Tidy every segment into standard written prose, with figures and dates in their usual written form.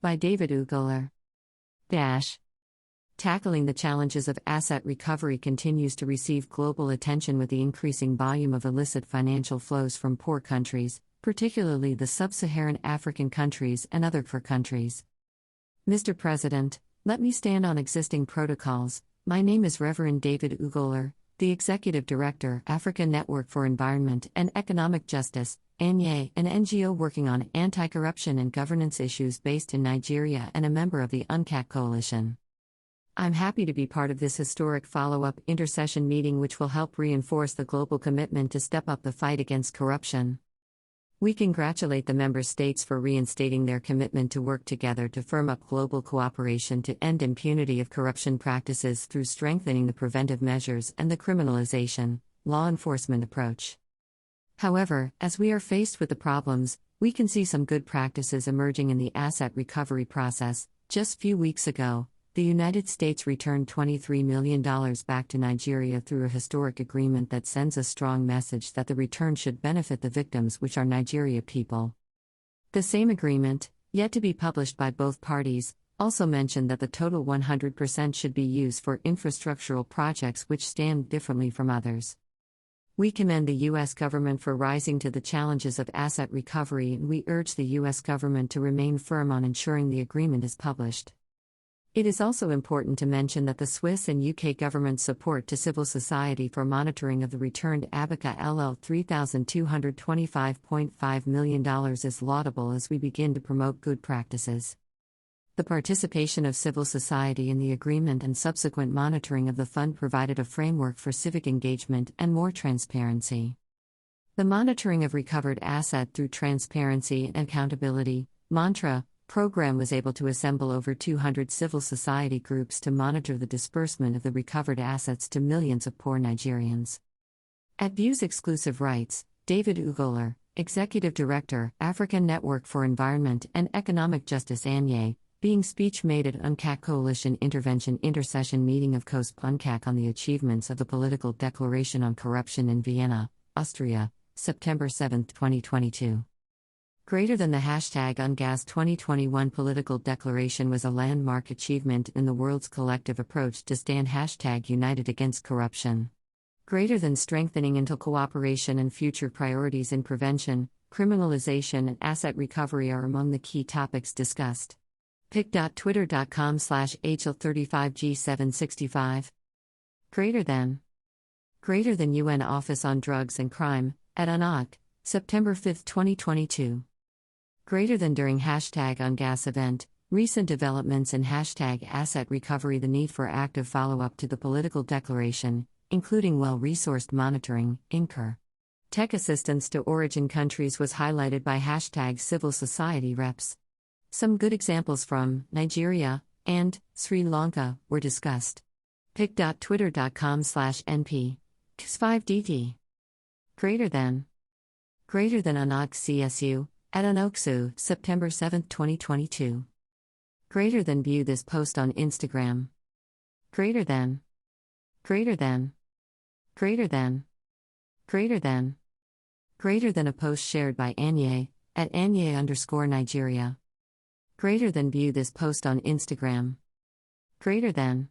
By David Ugler. Tackling the challenges of asset recovery continues to receive global attention with the increasing volume of illicit financial flows from poor countries, particularly the sub-Saharan African countries and other poor countries. Mr. President, let me stand on existing protocols. My name is Reverend David Ugler, the Executive Director, Africa Network for Environment and Economic Justice, ANEEJ, an NGO working on anti-corruption and governance issues based in Nigeria and a member of the UNCAC Coalition. I'm happy to be part of this historic follow-up intersession meeting which will help reinforce the global commitment to step up the fight against corruption. We congratulate the member states for reinstating their commitment to work together to firm up global cooperation to end impunity of corruption practices through strengthening the preventive measures and the criminalization, law enforcement approach. However, as we are faced with the problems, we can see some good practices emerging in the asset recovery process. Just few weeks ago, the United States returned $23 million back to Nigeria through a historic agreement that sends a strong message that the return should benefit the victims, which are Nigeria people. The same agreement, yet to be published by both parties, also mentioned that the total 100% should be used for infrastructural projects which stand differently from others. We commend the U.S. government for rising to the challenges of asset recovery, and we urge the U.S. government to remain firm on ensuring the agreement is published. It is also important to mention that the Swiss and UK government's support to civil society for monitoring of the returned Abacha LL $3,225.5 million is laudable as we begin to promote good practices. The participation of civil society in the agreement and subsequent monitoring of the fund provided a framework for civic engagement and more transparency. The monitoring of recovered asset through transparency and accountability mantra program was able to assemble over 200 civil society groups to monitor the disbursement of the recovered assets to millions of poor Nigerians. At Views Exclusive Rights, David Ugler, Executive Director, African Network for Environment and Economic Justice ANEEJ, being speech made at UNCAC Coalition Intervention Intercession Meeting of COSP UNCAC on the achievements of the Political Declaration on Corruption in Vienna, Austria, September 7, 2022. Greater than the #UNGAS 2021 political declaration was a landmark achievement in the world's collective approach to stand #United against corruption. Greater than strengthening intel cooperation and future priorities in prevention, criminalization and asset recovery are among the key topics discussed. pic.twitter.com/HL35G765. Greater than UN Office on Drugs and Crime, at UNOC, September 5, 2022. Greater than during #UNGAS event, recent developments in #asset recovery, the need for active follow-up to the political declaration, including well-resourced monitoring, incur. Tech assistance to origin countries was highlighted by #civil society reps. Some good examples from Nigeria and Sri Lanka were discussed. pic.twitter.com/NP. X5DT. Greater than UNOC CSU, at UNOCSU, September 7, 2022. Greater than view this post on Instagram. Greater than a post shared by ANEEJ, at ANEEJ_Nigeria. Greater than view this post on Instagram. Greater than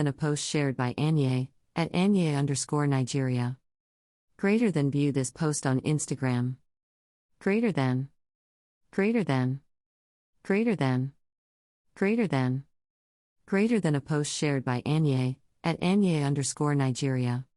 a post shared by ANEEJ, at ANEEJ_Nigeria. Greater than view this post on Instagram. Greater than a post shared by ANEEJ, at ANEEJ_Nigeria.